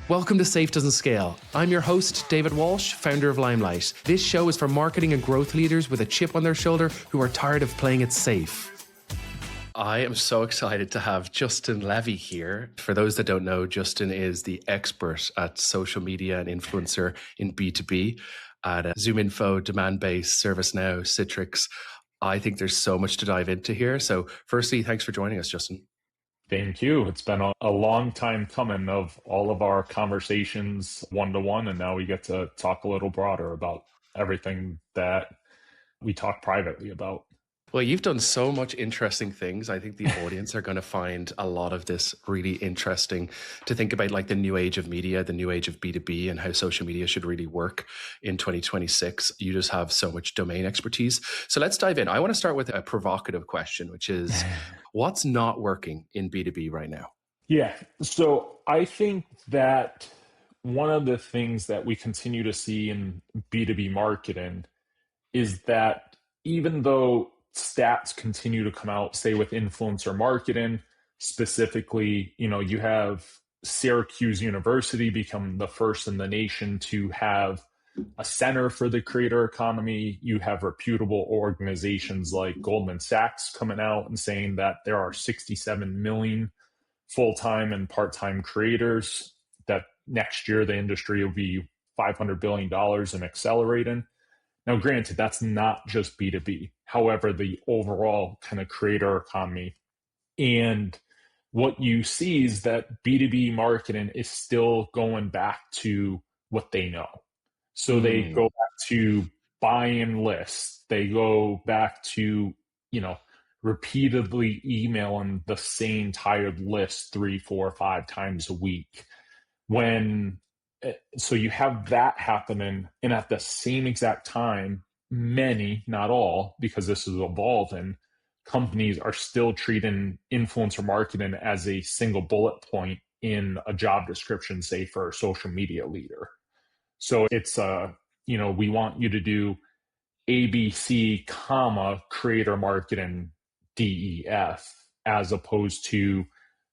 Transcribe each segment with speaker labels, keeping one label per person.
Speaker 1: Welcome to Safe Doesn't Scale. I'm your host, David Walsh, founder of Limelight. This show is for marketing and growth leaders with a chip on their shoulder who are tired of playing it safe. I am so excited to have Justin Levy here. For those that don't know, Justin is the expert at social media and influencer in B2B at ZoomInfo, Demand-Based, ServiceNow, Citrix. I think there's so much to dive into here. So firstly, thanks for joining us, Justin.
Speaker 2: Thank you. It's been a long time coming of all of our conversations one-to-one, and now we get to talk a little broader about everything that we talk privately about.
Speaker 1: Well, you've done so much interesting things. I think the audience are going to find a lot of this really interesting to think about, like the new age of media, the new age of B2B, and how social media should really work in 2026. You just have so much domain expertise. So let's dive in. I want to start with a provocative question, which is what's not working in B2B right now?
Speaker 2: Yeah. So I think that one of the things that we continue to see in B2B marketing is that even though stats continue to come out, say with influencer marketing specifically, you have Syracuse University become the first in the nation to have a center for the creator economy. You have reputable organizations like Goldman Sachs coming out and saying that there are 67 million full-time and part-time creators, that next year the industry will be $500 billion and accelerating. Now, granted, that's not just B2B. However, the overall kind of creator economy. And what you see is that B2B marketing is still going back to what they know. So they go back to buying lists. They go back to, repeatedly emailing the same tired list 3, 4, 5 times a week. So you have that happening, and at the same exact time, many, not all, because this is evolving, companies are still treating influencer marketing as a single bullet point in a job description, say for a social media leader. So it's we want you to do ABC, creator marketing, DEF, as opposed to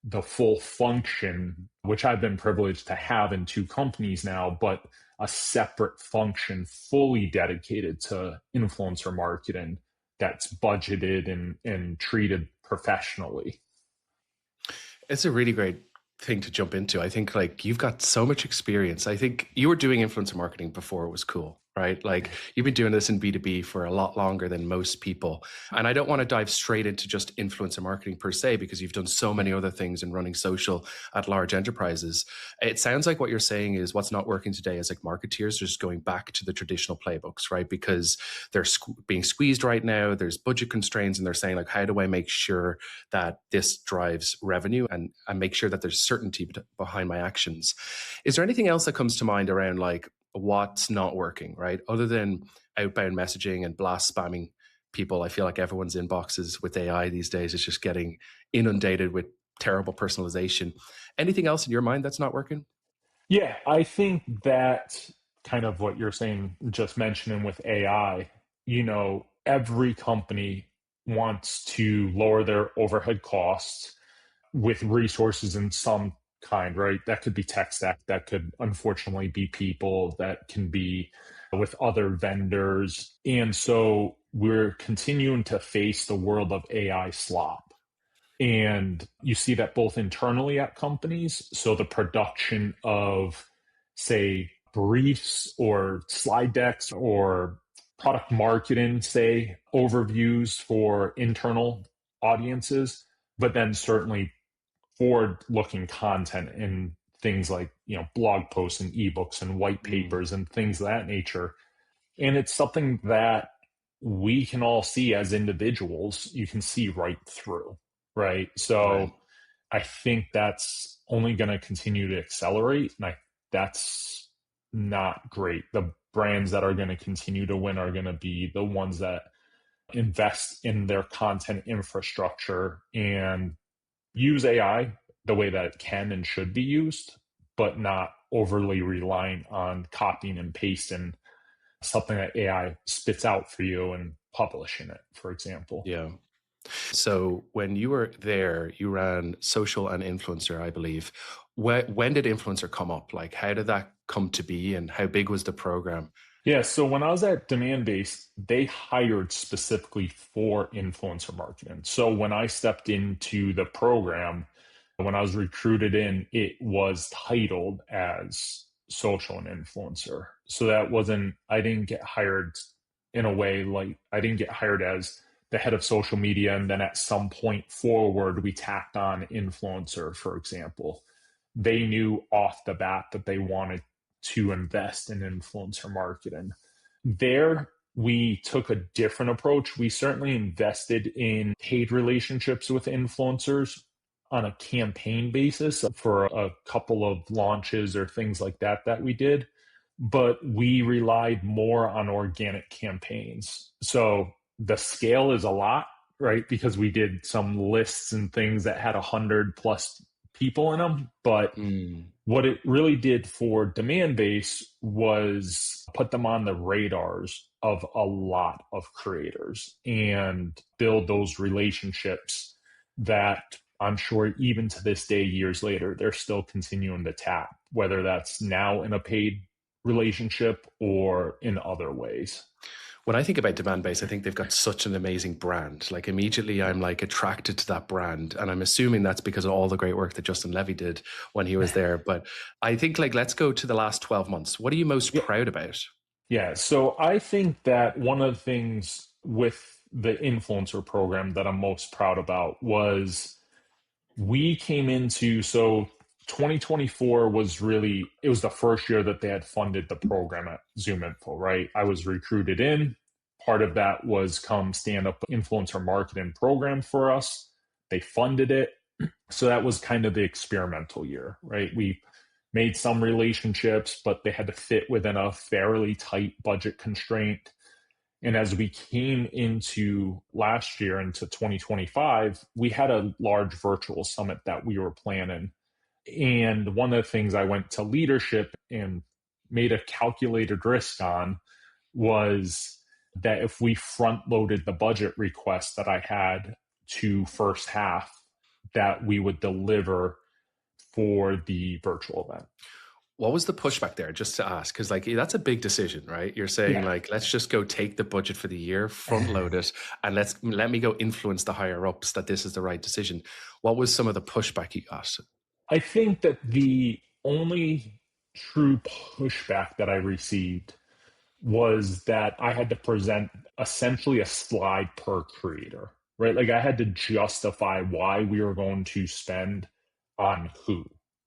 Speaker 2: the full function, which I've been privileged to have in 2 companies now, but a separate function fully dedicated to influencer marketing that's budgeted and treated professionally.
Speaker 1: It's a really great thing to jump into. I think you've got so much experience. I think you were doing influencer marketing before it was cool, right? Like you've been doing this in B2B for a lot longer than most people. And I don't want to dive straight into just influencer marketing per se, because you've done so many other things in running social at large enterprises. It sounds like what you're saying is what's not working today is like marketeers just going back to the traditional playbooks, right? Because they're being squeezed right now. There's budget constraints, and they're saying like, how do I make sure that this drives revenue and make sure that there's certainty behind my actions? Is there anything else that comes to mind around like what's not working, right? Other than outbound messaging and blast spamming people, I feel like everyone's inboxes with AI these days is just getting inundated with terrible personalization. Anything else in your mind that's not working?
Speaker 2: Yeah, I think that kind of what you're saying, just mentioning with AI, every company wants to lower their overhead costs with resources in some kind, right? That could be tech stack, that could unfortunately be people, that can be with other vendors. And so we're continuing to face the world of AI slop. And you see that both internally at companies. So the production of, say, briefs or slide decks or product marketing, say, overviews for internal audiences, but then certainly forward-looking content in things like blog posts and ebooks and white papers and things of that nature. And it's something that we can all see as individuals. You can see right through, right? So
Speaker 1: Right.
Speaker 2: I think that's only going to continue to accelerate, and that's not great. The brands that are going to continue to win are going to be the ones that invest in their content infrastructure and use AI the way that it can and should be used, but not overly reliant on copying and pasting something that AI spits out for you and publishing it, for example.
Speaker 1: Yeah. So when you were there, you ran social and influencer, I believe. When did influencer come up? Like, how did that come to be, and how big was the program?
Speaker 2: Yeah, so when I was at Demand Base, they hired specifically for influencer marketing. So when I stepped into the program, when I was recruited in, it was titled as social and influencer. So that wasn't, I didn't get hired in a way like I didn't get hired as the head of social media. And then at some point forward, we tacked on influencer, for example. They knew off the bat that they wanted to invest in influencer marketing. There, we took a different approach. We certainly invested in paid relationships with influencers on a campaign basis for a couple of launches or things like that that we did. But we relied more on organic campaigns. So the scale is a lot, right? Because we did some lists and things that had 100 plus people in them. But
Speaker 1: Mm.
Speaker 2: what it really did for Demand Base was put them on the radars of a lot of creators and build those relationships that I'm sure even to this day, years later, they're still continuing to tap, whether that's now in a paid relationship or in other ways.
Speaker 1: When I think about Demand Base, I think they've got such an amazing brand. Like immediately I'm like attracted to that brand. And I'm assuming that's because of all the great work that Justin Levy did when he was there. But I think like let's go to the last 12 months. What are you most
Speaker 2: Yeah.
Speaker 1: proud about?
Speaker 2: Yeah. So I think that one of the things with the influencer program that I'm most proud about was we came into, so 2024 was really, it was the first year that they had funded the program at ZoomInfo, right? I was recruited in. Part of that was come stand up influencer marketing program for us. They funded it. So that was kind of the experimental year, right? We made some relationships, but they had to fit within a fairly tight budget constraint. And as we came into last year, into 2025, we had a large virtual summit that we were planning. And one of the things I went to leadership and made a calculated risk on was that if we front loaded the budget request that I had to first half, that we would deliver for the virtual event.
Speaker 1: What was the pushback there? Just to ask, because like that's a big decision, right? You're saying
Speaker 2: Yeah.
Speaker 1: like, let's just go take the budget for the year, front load it, and let me go influence the higher ups that this is the right decision. What was some of the pushback you got?
Speaker 2: I think that the only true pushback that I received was that I had to present essentially a slide per creator, right? Like I had to justify why we were going to spend on who.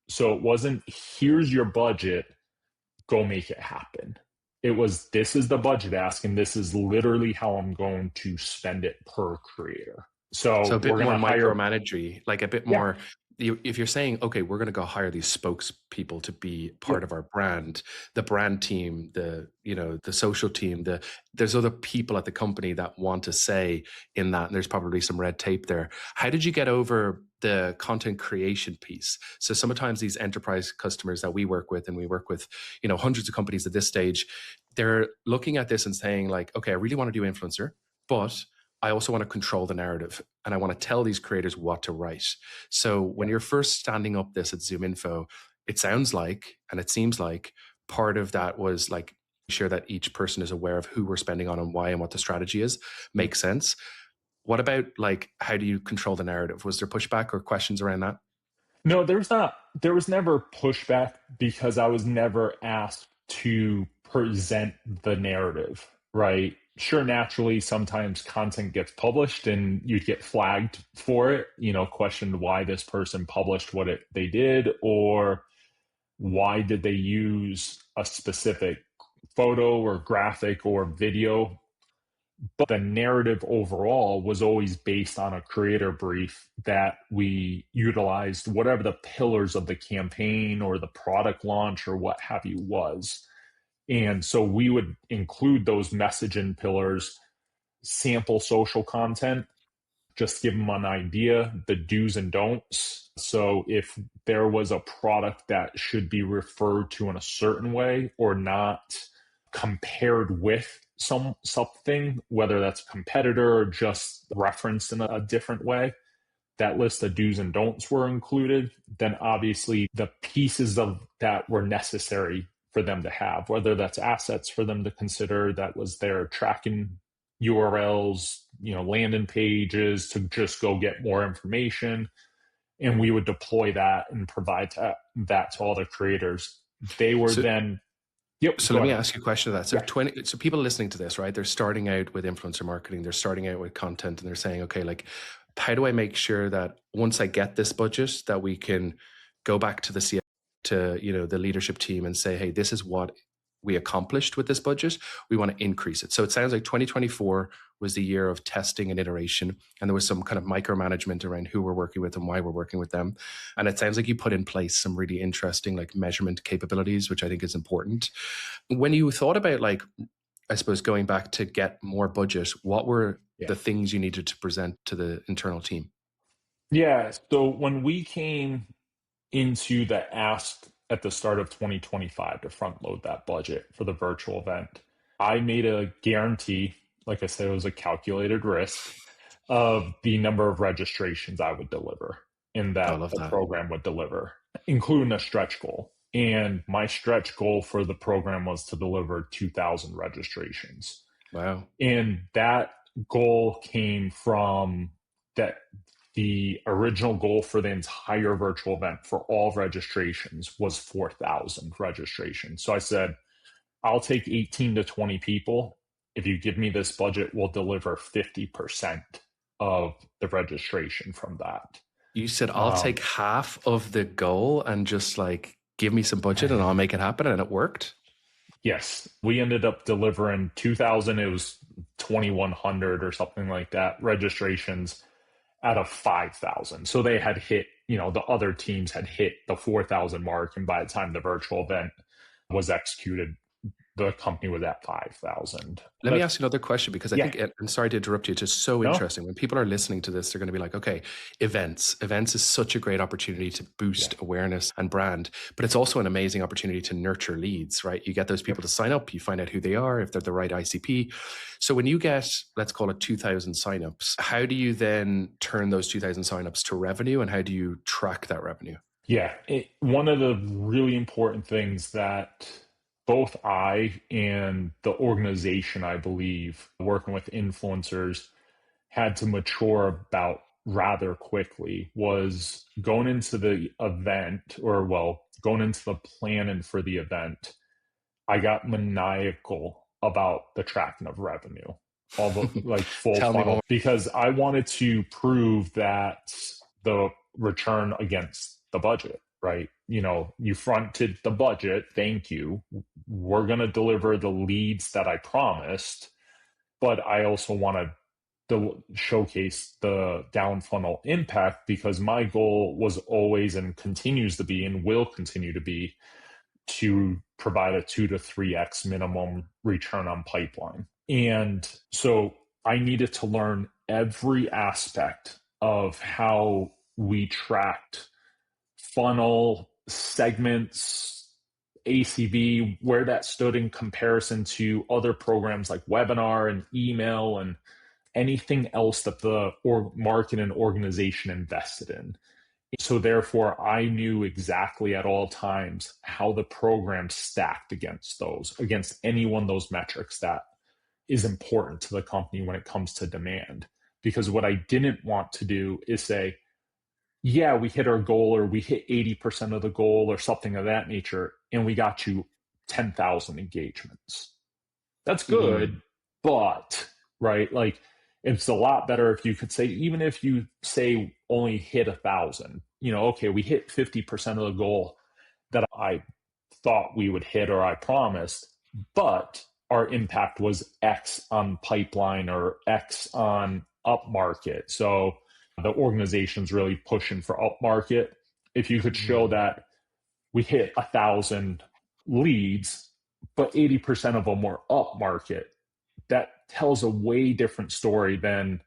Speaker 2: So it wasn't, here's your budget, go make it happen. It was, this is the budget ask, and this is literally how I'm going to spend it per creator.
Speaker 1: So
Speaker 2: So
Speaker 1: a bit
Speaker 2: we're going
Speaker 1: more
Speaker 2: to hire,
Speaker 1: micromanagey, like a bit
Speaker 2: yeah,
Speaker 1: more. If you're saying, okay, we're going to go hire these spokespeople to be
Speaker 2: yeah,
Speaker 1: part of our brand, the brand team, the social team, there's other people at the company that want to say in that, and there's probably some red tape there. How did you get over the content creation piece? So sometimes these enterprise customers that we work with, and we work with, hundreds of companies at this stage, they're looking at this and saying like, okay, I really want to do influencer, but I also want to control the narrative and I want to tell these creators what to write. So when
Speaker 2: yeah.
Speaker 1: you're first standing up this at ZoomInfo, it sounds like, and it seems like part of that was like, sure that each person is aware of who we're spending on and why and what the strategy is. Makes sense. What about like, how do you control the narrative? Was there pushback or questions around that?
Speaker 2: No, there was never pushback because I was never asked to present the narrative, right? Sure, naturally, sometimes content gets published and you get flagged for it, questioned why this person published they did, or why did they use a specific photo or graphic or video. But the narrative overall was always based on a creator brief that we utilized, whatever the pillars of the campaign or the product launch or what have you was. And so we would include those messaging pillars, sample social content, just give them an idea, the do's and don'ts. So if there was a product that should be referred to in a certain way or not compared with something, whether that's a competitor or just referenced in a different way, that list of do's and don'ts were included, then obviously the pieces of that were necessary for them to have, whether that's assets for them to consider, that was their tracking URLs, landing pages to just go get more information. And we would deploy that and provide that to all the creators. They were then. Yep.
Speaker 1: So let me ask you a question of that. So
Speaker 2: Yeah.
Speaker 1: so people listening to this, right? They're starting out with influencer marketing. They're starting out with content, and they're saying, okay, like, how do I make sure that once I get this budget, that we can go back to the the leadership team and say, hey, this is what we accomplished with this budget. We want to increase it. So it sounds like 2024 was the year of testing and iteration, and there was some kind of micromanagement around who we're working with and why we're working with them. And it sounds like you put in place some really interesting like measurement capabilities, which I think is important. When you thought about, like, I suppose, going back to get more budget, what were the things you needed to present to the internal team?
Speaker 2: Yeah. So when we came into the ask at the start of 2025 to front load that budget for the virtual event, I made a guarantee, like I said, it was a calculated risk of the number of registrations I would deliver and
Speaker 1: I
Speaker 2: that
Speaker 1: love
Speaker 2: the
Speaker 1: that.
Speaker 2: program would deliver, including a stretch goal. And my stretch goal for the program was to deliver 2,000 registrations.
Speaker 1: Wow.
Speaker 2: And that goal came from that the original goal for the entire virtual event for all registrations was 4,000 registrations. So I said, I'll take 18 to 20 people. If you give me this budget, we'll deliver 50% of the registration from that.
Speaker 1: You said, I'll take half of the goal and just like give me some budget and I'll make it happen. And it worked.
Speaker 2: Yes. We ended up delivering 2,000. It was 2,100 or something like that registrations out of 5,000. So they had hit, the other teams had hit the 4,000 mark. And by the time the virtual event was executed, the company was at 5,000.
Speaker 1: Let me ask you another question, because I think, I'm sorry to interrupt you, it's just so interesting. When people are listening to this, they're going to be like, okay, events is such a great opportunity to boost awareness and brand, but it's also an amazing opportunity to nurture leads, right? You get those people to sign up, you find out who they are, if they're the right ICP. So when you get, let's call it 2,000 signups, how do you then turn those 2,000 signups to revenue, and how do you track that revenue?
Speaker 2: Yeah. One of the really important things that both I and the organization, I believe, working with influencers, had to mature about rather quickly was going into the event, going into the planning for the event. I got maniacal about the tracking of revenue, all the like full funnel, because I wanted to prove that the return against the budget, right? You fronted the budget. Thank you. We're going to deliver the leads that I promised, but I also want to showcase the down funnel impact, because my goal was always and continues to be and will continue to be to provide a 2 to 3x minimum return on pipeline. And so I needed to learn every aspect of how we tracked funnel segments, ACV, where that stood in comparison to other programs like webinar and email and anything else that the market and organization invested in. So therefore, I knew exactly at all times how the program stacked against any one of those metrics that is important to the company when it comes to demand. Because what I didn't want to do is say, yeah, we hit our goal, or we hit 80% of the goal, or something of that nature, and we got you 10,000 engagements. That's good, but, right, like, it's a lot better if you could say, even if you say only hit 1,000, okay, we hit 50% of the goal that I thought we would hit or I promised, but our impact was X on pipeline or X on upmarket. So the organization's really pushing for upmarket. If you could show that we hit 1,000 leads, but 80% of them were upmarket, that tells a way different story than,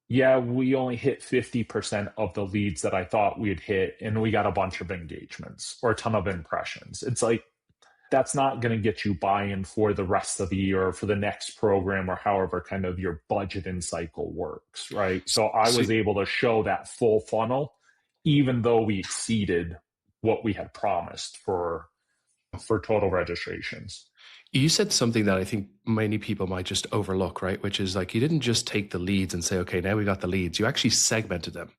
Speaker 2: yeah, we only hit 50% of the leads that I thought we'd hit, and we got a bunch of engagements or a ton of impressions. It's like, that's not going to get you buy-in for the rest of the year or for the next program or however kind of your budgeting cycle works, right? So I
Speaker 1: So
Speaker 2: was able to show that full funnel, even though we exceeded what we had promised for total registrations.
Speaker 1: you said something that I think many people might just overlook, right? Which is like you didn't just take the leads and say, okay, now we got the leads. You actually segmented them.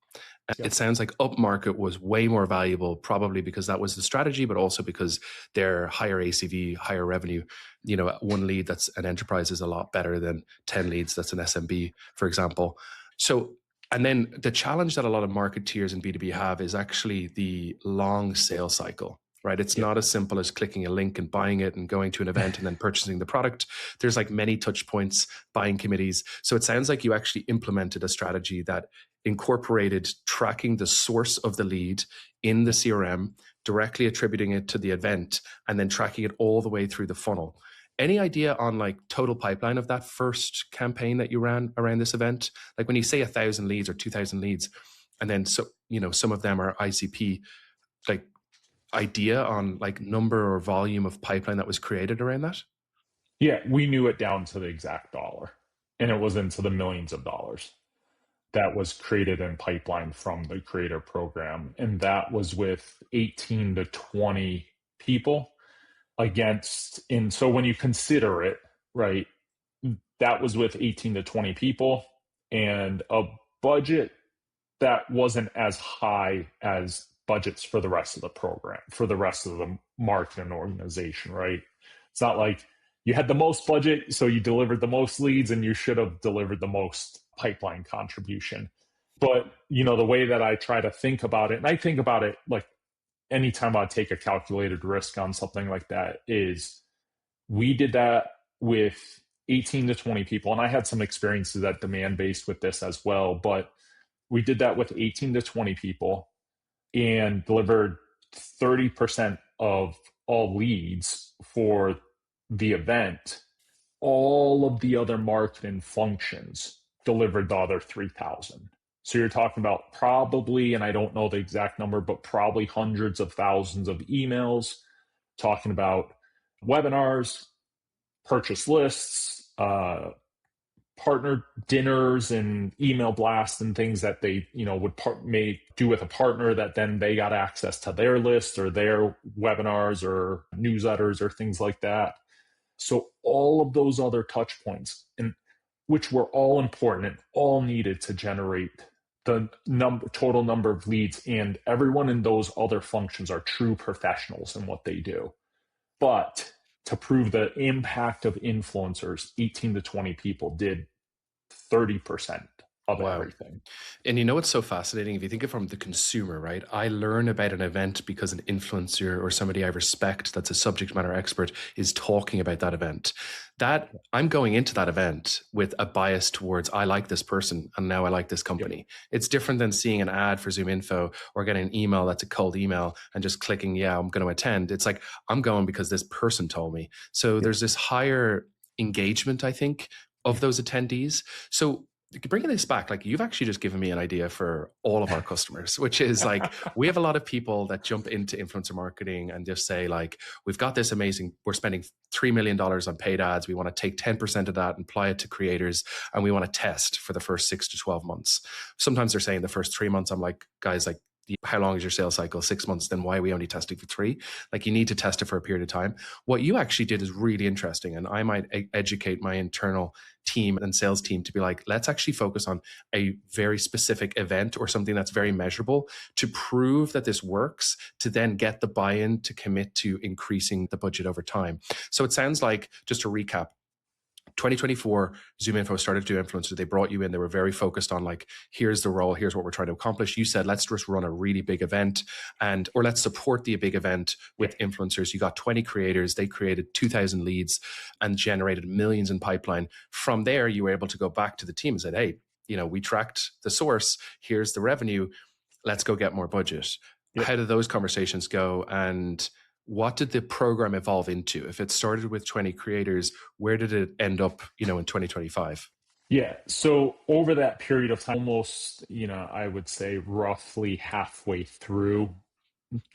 Speaker 1: It
Speaker 2: Yep.
Speaker 1: sounds like upmarket was way more valuable, probably because that was the strategy, but also because they're higher ACV, higher revenue. You know, one lead that's an enterprise is a lot better than 10 leads that's an SMB, for example. So, and then the challenge that a lot of marketeers in B2B have is actually the long sales cycle, right? It's
Speaker 2: Yep.
Speaker 1: not as simple as clicking a link and buying it and going to an event and then purchasing the product. There's like many touch points, buying committees. So it sounds like you actually implemented a strategy that incorporated tracking the source of the lead in the CRM, directly attributing it to the event, and then tracking it all the way through the funnel. Any idea on like total pipeline of that first campaign that you ran around this event? Like when you say 1,000 leads or 2,000 leads, and then so you know some of them are ICP, like idea on like number or volume of pipeline that was created around that?
Speaker 2: Yeah, we knew it down to the exact dollar, and it was into the millions of dollars that was created in pipeline from the creator program. And that was with 18 to 20 people against, and so when you consider it, right, that was with 18 to 20 people and a budget that wasn't as high as budgets for the rest of the program, for the rest of the marketing organization, right? It's not like you had the most budget, so you delivered the most leads and you should have delivered the most pipeline contribution. But, you know, the way that I try to think about it, and I think about it like anytime I take a calculated risk on something like that, is we did that with 18 to 20 people. And I had some experiences at demand based with this as well, but we did that with 18 to 20 people and delivered 30% of all leads for the event. All of the other marketing functions delivered the other 3,000. So you're talking about probably, and I don't know the exact number, but probably hundreds of thousands of emails talking about webinars, purchase lists, partner dinners and email blasts and things that they, you know, may do with a partner that then they got access to their list or their webinars or newsletters or things like that. So all of those other touch points, and which were all important and all needed to generate the total number of leads, and everyone in those other functions are true professionals in what they do. But to prove the impact of influencers, 18 to 20 people did 30% of
Speaker 1: Wow.
Speaker 2: everything.
Speaker 1: And you know what's so fascinating? If you think of it from the consumer, right? I learn about an event because an influencer or somebody I respect that's a subject matter expert is talking about that event. That I'm going into that event with a bias towards I like this person and now I like this company.
Speaker 2: Yep.
Speaker 1: It's different than seeing an ad for ZoomInfo or getting an email that's a cold email and just clicking, yeah, I'm going to attend. It's like I'm going because this person told me. So there's this higher engagement, I think, of those attendees. So bringing this back, like you've actually just given me an idea for all of our customers, which is like we have a lot of people that jump into influencer marketing and just say like, we've got this amazing, we're spending $3 million on paid ads. We want to take 10% of that and apply it to creators. And we want to test for the first 6 to 12 months. Sometimes they're saying the first 3 months. I'm like, guys, like, how long is your sales cycle? 6 months. Then why are we only testing for 3? Like you need to test it for a period of time. What you actually did is really interesting. And I might educate my internal team and sales team to be like, let's actually focus on a very specific event or something that's very measurable to prove that this works, to then get the buy-in to commit to increasing the budget over time. So it sounds like, just to recap, 2024, ZoomInfo started to do influencers. They brought you in. They were very focused on like, here's the role, here's what we're trying to accomplish. You said, let's just run a really big event or let's support the big event with influencers. You got 20 creators. They created 2,000 leads and generated millions in pipeline. From there, you were able to go back to the team and said, hey, you know, we tracked the source. Here's the revenue. Let's go get more budget. Yep. How did those conversations go? And what did the program evolve into? If it started with 20 creators, where did it end up, you know, in 2025?
Speaker 2: Yeah. So over that period of time, almost, you know, I would say roughly halfway through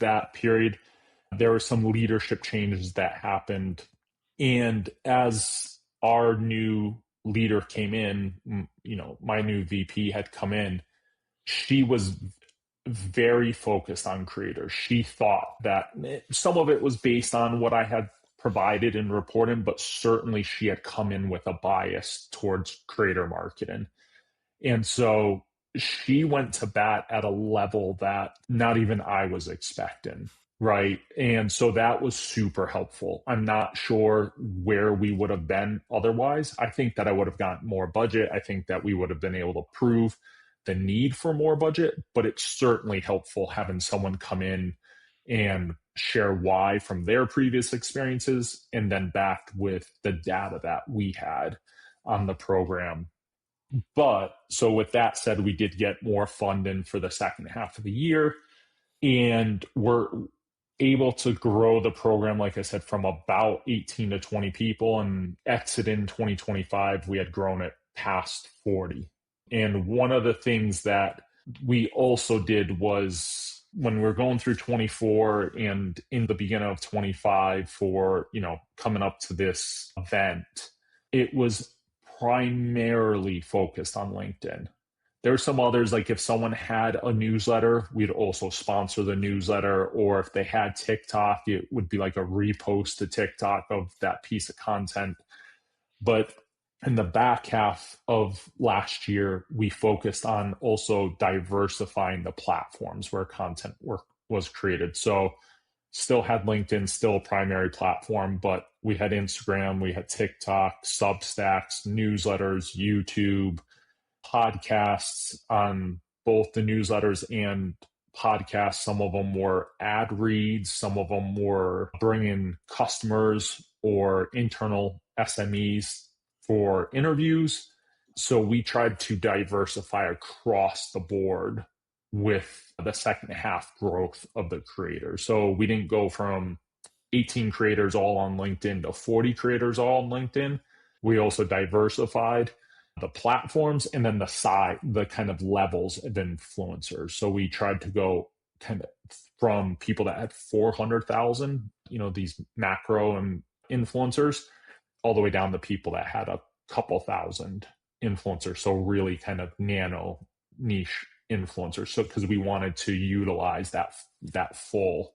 Speaker 2: that period, There were some leadership changes that happened. And as our new leader came in, my new VP had come in, she was very focused on creators. She thought that some of it was based on what I had provided and reported, but certainly she had come in with a bias towards creator marketing. And so she went to bat at a level that not even I was expecting. Right. And so that was super helpful. I'm not sure where we would have been otherwise. I think that I would have gotten more budget. I think that we would have been able to prove the need for more budget, but it's certainly helpful having someone come in and share why from their previous experiences and then backed with the data that we had on the program. But so with that said, we did get more funding for the second half of the year, and we're able to grow the program, like I said, from about 18 to 20 people, and exit in 2025, we had grown it past 40. And one of the things that we also did was when we were going through 24 and in the beginning of 25 for, coming up to this event, it was primarily focused on LinkedIn. There are some others, like if someone had a newsletter, we'd also sponsor the newsletter. Or if they had TikTok, it would be like a repost to TikTok of that piece of content. But in the back half of last year, we focused on also diversifying the platforms where content was created. So still had LinkedIn, still a primary platform, but we had Instagram, we had TikTok, Substacks, newsletters, YouTube, podcasts on both the newsletters and podcasts. Some of them were ad reads, some of them were bringing customers or internal SMEs for interviews. So we tried to diversify across the board with the second half growth of the creators. So we didn't go from 18 creators all on LinkedIn to 40 creators all on LinkedIn. We also diversified the platforms and then the kind of levels of influencers. So we tried to go kind of from people that had 400,000, these macro and influencers, all the way down to people that had a couple thousand influencers. So really kind of nano niche influencers. So because we wanted to utilize that full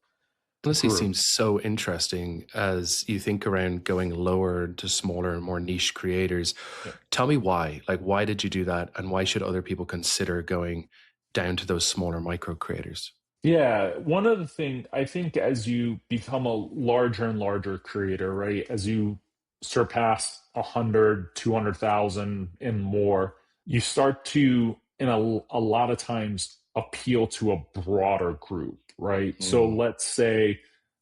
Speaker 1: honestly
Speaker 2: group.
Speaker 1: Seems so interesting as you think around going lower to smaller and more niche creators.
Speaker 2: Yeah.
Speaker 1: Tell me why. Like, why did you do that? And why should other people consider going down to those smaller micro creators?
Speaker 2: Yeah, one of the things I think as you become a larger and larger creator, right, as you surpass 100, 200,000 and more, you start to, in a lot of times, appeal to a broader group, right? So let's say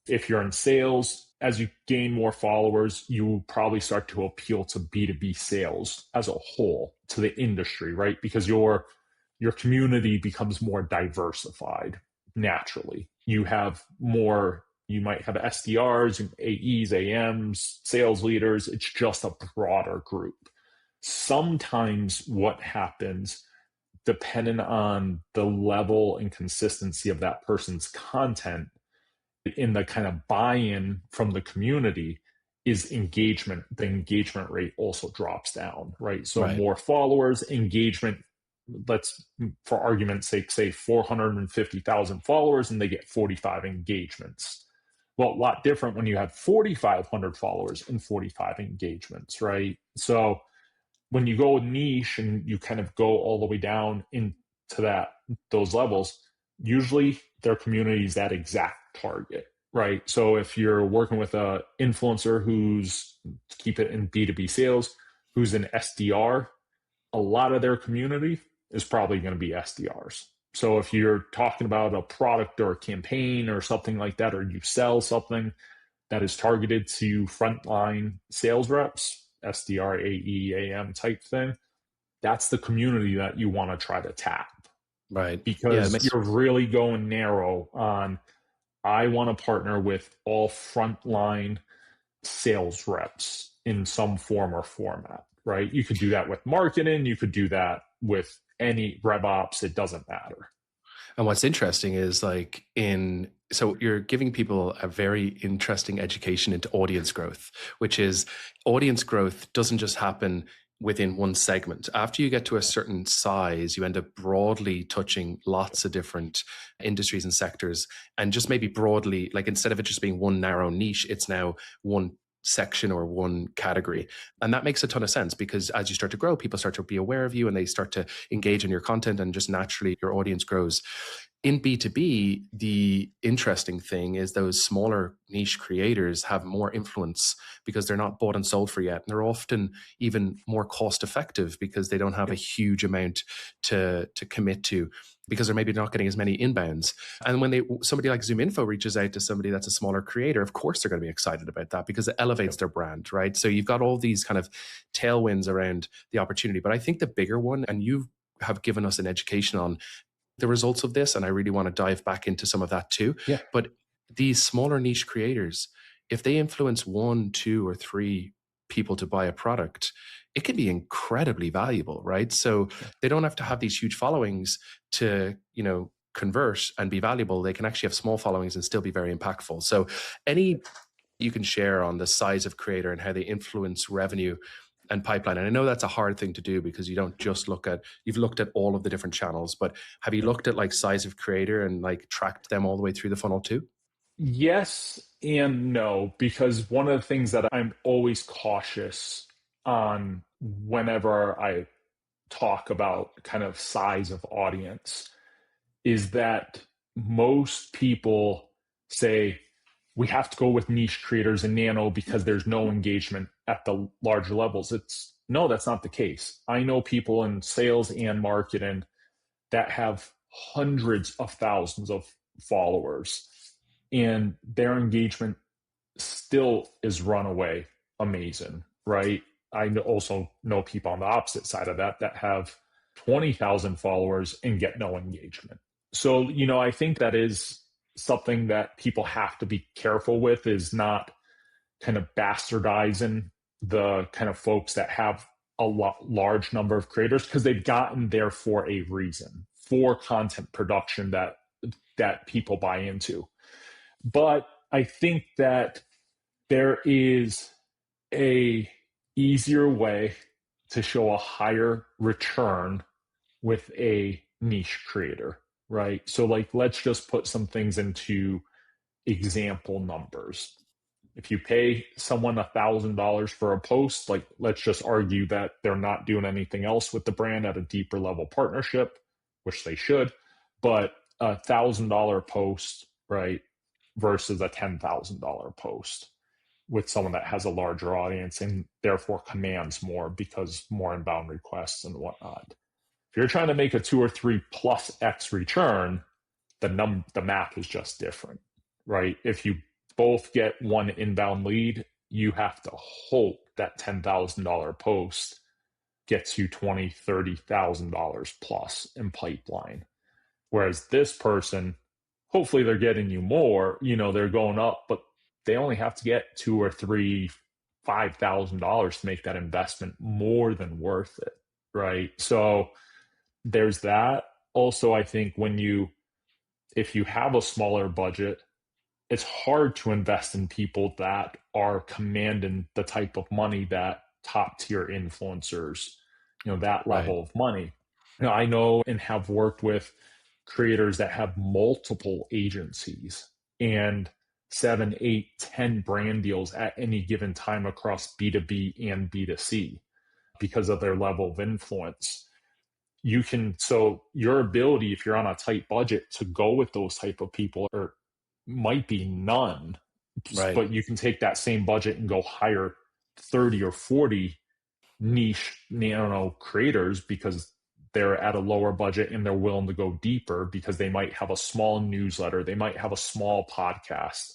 Speaker 2: if you're in sales, as you gain more followers, you probably start to appeal to B2B sales as a whole, to the industry, right? Because your community becomes more diversified naturally. You might have SDRs, AEs, AMs, sales leaders. It's just a broader group. Sometimes what happens, depending on the level and consistency of that person's content, in the kind of buy-in from the community, is engagement. The engagement rate also drops down, right? So more followers, engagement, let's, for argument's sake, say 450,000 followers and they get 45 engagements. Well, a lot different when you have 4,500 followers and 45 engagements, right? So when you go niche and you kind of go all the way down into those levels, usually their community is that exact target, right? So if you're working with an influencer who's, keep it in B2B sales, who's an SDR, a lot of their community is probably going to be SDRs. So if you're talking about a product or a campaign or something like that, or you sell something that is targeted to frontline sales reps, SDR, AE, AM type thing, that's the community that you want to try to tap.
Speaker 1: Right.
Speaker 2: Because you're really going narrow on, I want to partner with all frontline sales reps in some form or format, right? You could do that with marketing. You could do that with any rev ops. It doesn't matter.
Speaker 1: And what's interesting is, like, in So you're giving people a very interesting education into audience growth, which is audience growth doesn't just happen within one segment. After you get to a certain size, you end up broadly touching lots of different industries and sectors. And just maybe broadly, like instead of it just being one narrow niche, it's now one section or one category. And that makes a ton of sense because as you start to grow, people start to be aware of you and they start to engage in your content, and just naturally your audience grows. In B2B, the interesting thing is those smaller niche creators have more influence because they're not bought and sold for yet. And they're often even more cost effective because they don't have a huge amount to commit to, because they're maybe not getting as many inbounds. And when somebody like ZoomInfo reaches out to somebody that's a smaller creator, of course they're going to be excited about that because it elevates their brand, right? So you've got all these kind of tailwinds around the opportunity. But I think the bigger one, and you have given us an education on the results of this, and I really want to dive back into some of that too.
Speaker 2: Yeah.
Speaker 1: But these smaller niche creators, if they influence 1, 2, or 3 people to buy a product, it can be incredibly valuable, right? So they don't have to have these huge followings to, convert and be valuable. They can actually have small followings and still be very impactful. So any you can share on the size of creator and how they influence revenue and pipeline. And I know that's a hard thing to do because you don't just you've looked at all of the different channels, but have you looked at like size of creator and like tracked them all the way through the funnel too?
Speaker 2: Yes and no, because one of the things that I'm always cautious on whenever I talk about kind of size of audience is that most people say we have to go with niche creators and nano because there's no engagement at the larger levels. No, that's not the case. I know people in sales and marketing that have hundreds of thousands of followers, and their engagement still is runaway amazing, right? I also know people on the opposite side of that have 20,000 followers and get no engagement. So, I think that is something that people have to be careful with, is not kind of bastardizing the kind of folks that have a large number of creators, because they've gotten there for a reason, for content production that people buy into. But I think that there is a easier way to show a higher return with a niche creator, right? So like, let's just put some things into example numbers. If you pay someone $1,000 for a post, like let's just argue that they're not doing anything else with the brand at a deeper level partnership, which they should, but $1,000 post, right, versus a $10,000 post with someone that has a larger audience and therefore commands more because more inbound requests and whatnot. If you're trying to make a 2 or 3 plus X return, the math is just different, right? If you both get one inbound lead, you have to hope that $10,000 post gets you $20,000, $30,000 plus in pipeline. Whereas this person, hopefully they're getting you more, they're going up, but they only have to get $2,000 or $3,000, $5,000 to make that investment more than worth it, right? So there's that. Also, I think if you have a smaller budget, it's hard to invest in people that are commanding the type of money that top tier influencers, that level of money. I know and have worked with creators that have multiple agencies and 7, 8, 10 brand deals at any given time across B2B and B2C because of their level of influence. So your ability, if you're on a tight budget, to go with those type of people might be none, right? But you can take that same budget and go hire 30 or 40 niche nano creators because they're at a lower budget and they're willing to go deeper because they might have a small newsletter, they might have a small podcast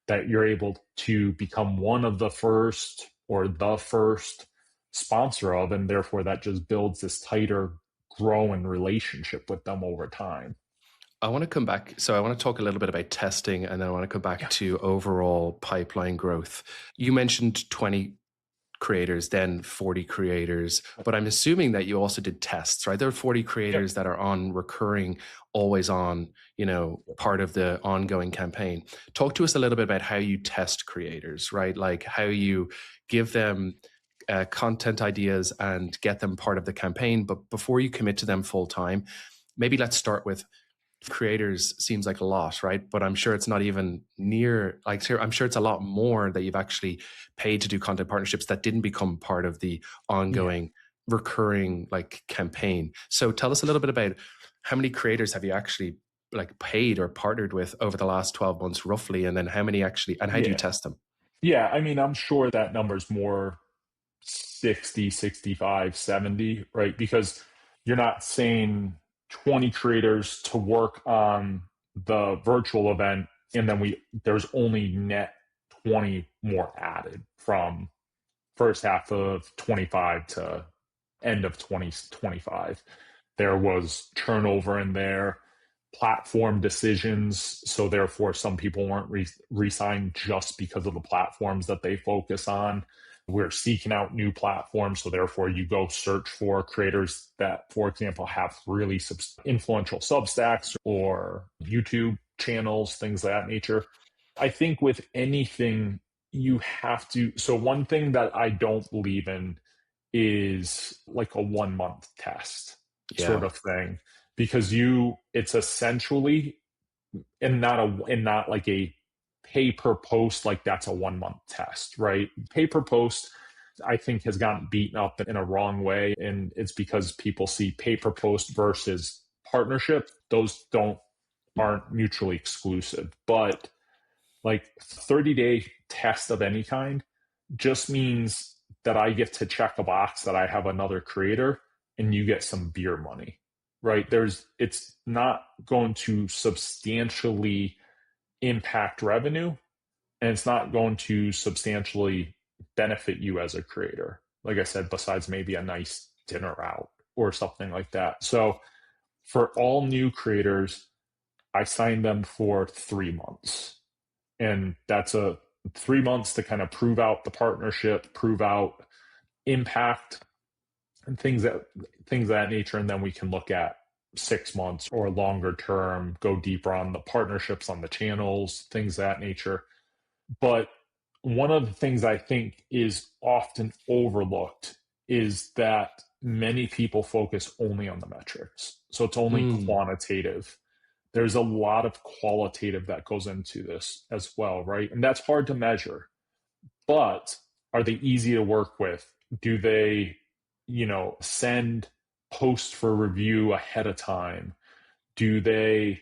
Speaker 2: that you're able to become one of the first or the first sponsor of, and therefore that just builds this tighter growing relationship with them over time.
Speaker 1: I want to come back. So I want to talk a little bit about testing, and then I want to come back to overall pipeline growth. You mentioned 20 creators, then 40 creators. But I'm assuming that you also did tests, right? There are 40
Speaker 2: Yep.
Speaker 1: creators that are on recurring, always on, part of the ongoing campaign. Talk to us a little bit about how you test creators, right? Like how you give them content ideas and get them part of the campaign. But before you commit to them full time, maybe let's start with creators. Seems like a lot, right? But I'm sure it's not even near, like, I'm sure it's a lot more that you've actually paid to do content partnerships that didn't become part of the
Speaker 2: Yeah.
Speaker 1: ongoing recurring like campaign. So tell us a little bit about how many creators have you actually like paid or partnered with over the last 12 months roughly, and then how many actually, and how do you
Speaker 2: Yeah.
Speaker 1: test them?
Speaker 2: Yeah. I mean, I'm sure that number's more 60, 65, 70, right? Because you're not saying 20 creators to work on the virtual event and then there's only net 20 more added from first half of 25 to end of 2025. There was turnover in there, platform decisions. So therefore, some people weren't re-signed just because of the platforms that they focus on. We're seeking out new platforms. So therefore, you go search for creators that, for example, have really influential Substacks or YouTube channels, things of that nature. I think with anything, you have to. So one thing that I don't believe in is like a 1 month test
Speaker 1: Yeah.
Speaker 2: sort of thing, because it's essentially, and not like a pay per post, like that's a 1 month test, right? Pay per post, I think, has gotten beaten up in a wrong way, and it's because people see pay per post versus partnership. Those aren't mutually exclusive, but like 30-day test of any kind just means that I get to check a box that I have another creator and you get some beer money, right? It's not going to substantially impact revenue, and it's not going to substantially benefit you as a creator. Like I said, besides maybe a nice dinner out or something like that. So for all new creators, I signed them for 3 months. And that's a 3 months to kind of prove out the partnership, prove out impact, and things of that nature. And then we can look at 6 months or longer term, go deeper on the partnerships, on the channels, things of that nature. But one of the things I think is often overlooked is that many people focus only on the metrics. So it's only
Speaker 1: Mm,
Speaker 2: quantitative. There's a lot of qualitative that goes into this as well, right? And that's hard to measure. But are they easy to work with? Do they, send posts for review ahead of time? Do they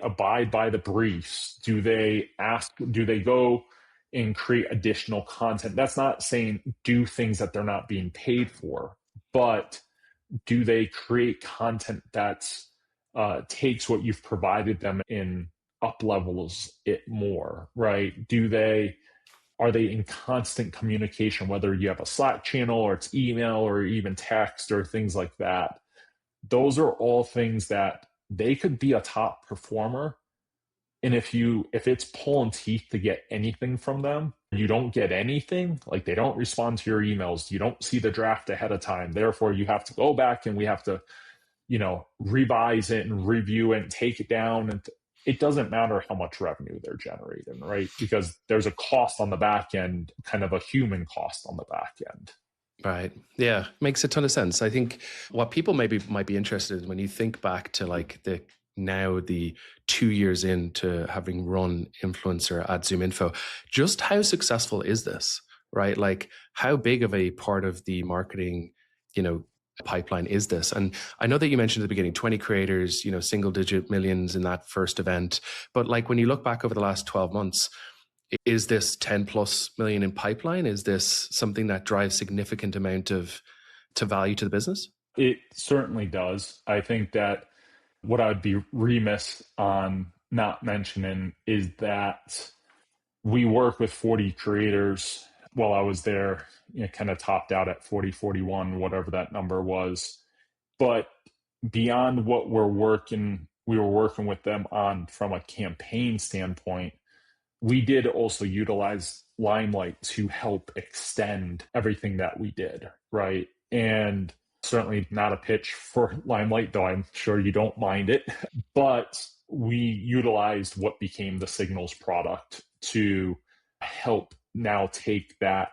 Speaker 2: abide by the briefs? Do they go and create additional content? That's not saying do things that they're not being paid for, but do they create content that's takes what you've provided them and up levels it more, right? Are they in constant communication, whether you have a Slack channel or it's email or even text or things like that? Those are all things that they could be a top performer. And if it's pulling teeth to get anything from them, you don't get anything, like they don't respond to your emails, you don't see the draft ahead of time. Therefore, you have to go back and we have to, revise it and review it and take it down. And it doesn't matter how much revenue they're generating, right? Because there's a cost on the back end, kind of a human cost on the back end.
Speaker 1: right. Yeah. Makes a ton of sense. I think what people maybe might be interested in when you think back to like the 2 years into having run influencer at ZoomInfo, just how successful is this, right? Like how big of a part of the marketing, you know, pipeline is this? And I know that you mentioned at the beginning, 20 creators, single digit millions in that first event. But like when you look back over the last 12 months, is this 10 plus million in pipeline? Is this something that drives significant amount of to value to the business?
Speaker 2: It certainly does. I think that what I'd be remiss on not mentioning is that we work with 40 creators. While I was there, kind of topped out at 40, 41, whatever that number was. But beyond what we were working with them on from a campaign standpoint, we did also utilize Limelight to help extend everything that we did, right? And certainly not a pitch for Limelight, though I'm sure you don't mind it, but we utilized what became the Signals product to help now take that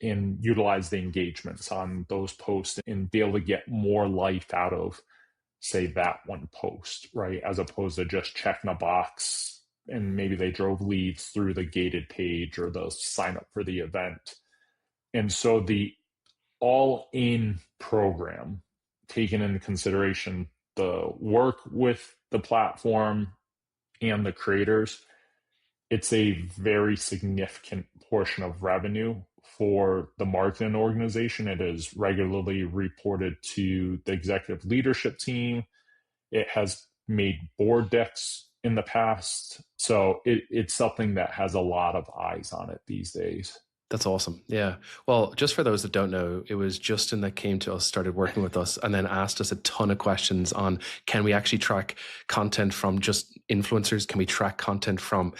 Speaker 2: and utilize the engagements on those posts and be able to get more life out of, say, that one post, right? As opposed to just checking a box and maybe they drove leads through the gated page or the sign up for the event. And so the all-in program, taking into consideration the work with the platform and the creators, it's a very significant portion of revenue for the marketing organization. It is regularly reported to the executive leadership team. It has made board decks in the past. So it's something that has a lot of eyes on it these days.
Speaker 1: That's awesome. Yeah. Well, just for those that don't know, it was Justin that came to us, started working with us, and then asked us a ton of questions on, can we actually track content from just influencers? Can we track content from,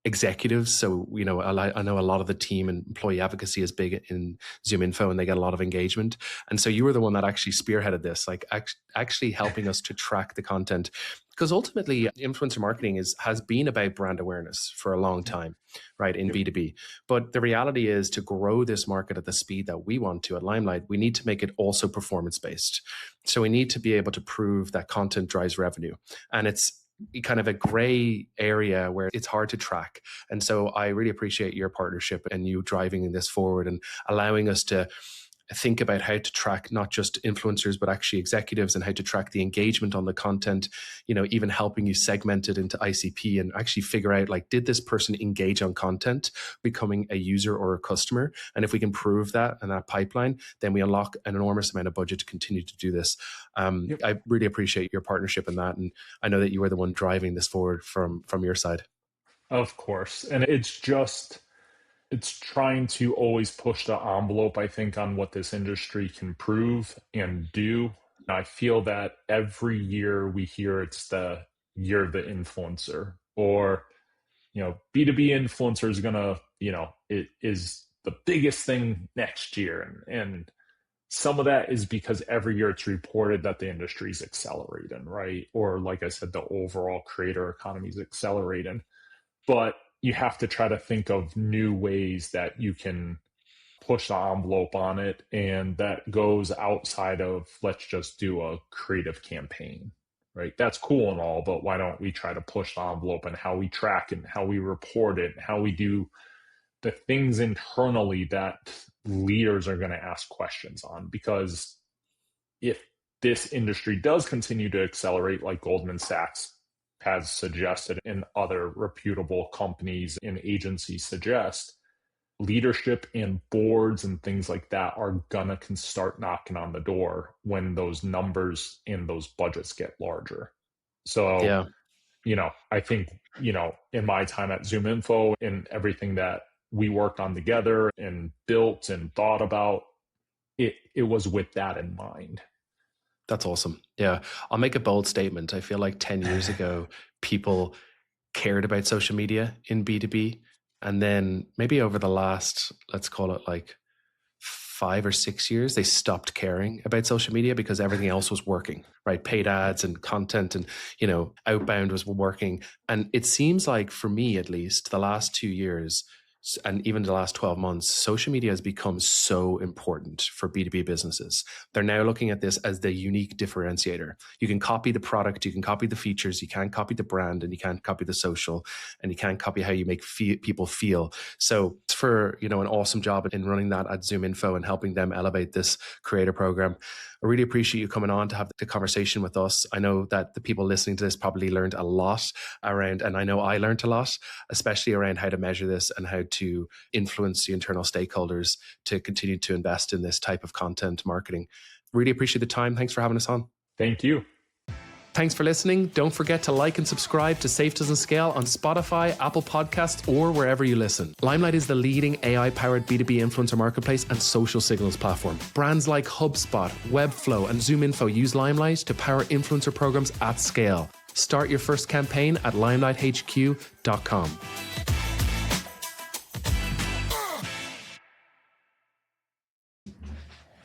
Speaker 1: executives? So, I know a lot of the team and employee advocacy is big in ZoomInfo and they get a lot of engagement. And so you were the one that actually spearheaded this, like actually helping us to track the content. Because ultimately, influencer marketing has been about brand awareness for a long time, right, in B2B. But the reality is, to grow this market at the speed that we want to at Limelight, we need to make it also performance-based. So we need to be able to prove that content drives revenue. And it's kind of a gray area where it's hard to track. And so I really appreciate your partnership and you driving this forward and allowing us to think about how to track not just influencers, but actually executives, and how to track the engagement on the content, even helping you segment it into ICP and actually figure out, like, did this person engage on content, becoming a user or a customer? And if we can prove that in that pipeline, then we unlock an enormous amount of budget to continue to do this. Yep. I really appreciate your partnership in that. And I know that you were the one driving this forward from your side.
Speaker 2: Of course. And it's trying to always push the envelope, I think, on what this industry can prove and do. And I feel that every year we hear it's the year of the influencer, or, B2B influencer is going to, it is the biggest thing next year. And some of that is because every year it's reported that the industry is accelerating, right? Or, like I said, the overall creator economy is accelerating. But you have to try to think of new ways that you can push the envelope on it. And that goes outside of, let's just do a creative campaign, right? That's cool and all, but why don't we try to push the envelope and how we track and how we report it, and how we do the things internally that leaders are going to ask questions on? Because if this industry does continue to accelerate, like Goldman Sachs has suggested and other reputable companies and agencies suggest, leadership and boards and things like that are gonna start knocking on the door when those numbers and those budgets get larger. So, yeah. I think, in my time at ZoomInfo and everything that we worked on together and built and thought about, it was with that in mind.
Speaker 1: That's awesome. Yeah. I'll make a bold statement. I feel like 10 years ago, people cared about social media in B2B. And then maybe over the last, let's call it like 5 or 6 years, they stopped caring about social media because everything else was working, right? Paid ads and content and, outbound was working. And it seems like, for me at least, the last 2 years, and even the last 12 months, social media has become so important for B2B businesses. They're now looking at this as the unique differentiator. You can copy the product, you can copy the features, you can't copy the brand, and you can't copy the social, and you can't copy how you make people feel. So it's for, an awesome job in running that at ZoomInfo and helping them elevate this creator program. I really appreciate you coming on to have the conversation with us. I know that the people listening to this probably learned a lot around, and I know I learned a lot, especially around how to measure this and how to influence the internal stakeholders to continue to invest in this type of content marketing. Really appreciate the time. Thanks for having us on.
Speaker 2: Thank you.
Speaker 1: Thanks for listening. Don't forget to like and subscribe to Safe Doesn't Scale on Spotify, Apple Podcasts, or wherever you listen. Limelight is the leading AI-powered B2B influencer marketplace and social signals platform. Brands like HubSpot, Webflow, and ZoomInfo use Limelight to power influencer programs at scale. Start your first campaign at limelighthq.com.